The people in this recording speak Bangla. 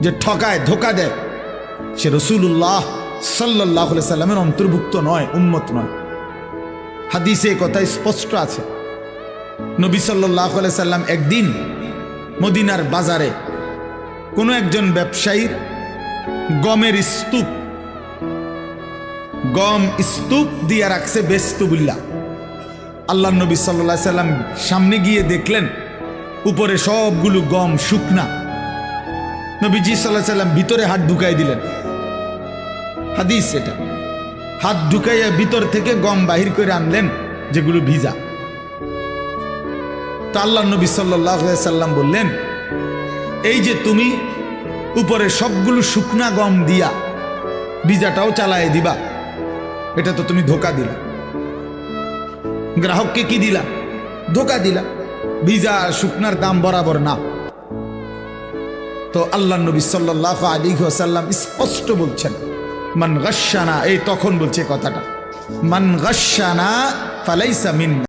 যে ঠকায় ধোকা দেয় সে রাসূলুল্লাহ সাল্লাল্লাহু আলাইহি সাল্লামের অন্তর্ভুক্ত নয়, উম্মত নয়। হাদিসে কথা স্পষ্ট আছে। নবী সাল্লাল্লাহু আলাইহি সাল্লাম একদিন মদিনার বাজারে কোনো একজন ব্যবসায়ীর গমের স্তূপ, গম স্তূপ দিয়া রাখছে বেস্তুবিল্লাহ। আল্লাহ নবী সাল্লাল্লাহু আলাইহি সাল্লাম সামনে গিয়ে দেখলেন উপরে সবগুলো গম শুকনা। নবীজি সাল্লাল্লাহু আলাইহি সাল্লাম ভিতরে হাত ঢুকাই দিলেন। হাদিস এটা, হাত ঢুকাইয়া ভিতর থেকে গম বাহির করে আনলেন যেগুলো ভিজা। তো আল্লাহ নবী সাল্লাল্লাহু আলাইহি সাল্লাম বললেন, এই যে তুমি উপরে সবগুলো শুকনা গম দিয়া ভিজাটাও চালায় দিবা, এটা তো তুমি ধোকা দিলা। গ্রাহককে কি দিলা? ধোকা দিলা। ভিজা আর শুকনার দাম বরাবর না। তো আল্লাহ নবী সাল্লাল্লাহু আলাইহি ওয়াসাল্লাম স্পষ্ট বলছেন, মান গাশশানা, এই তখন বলছে কথাটা, মান গাশশানা ফালাইসা মিন্না।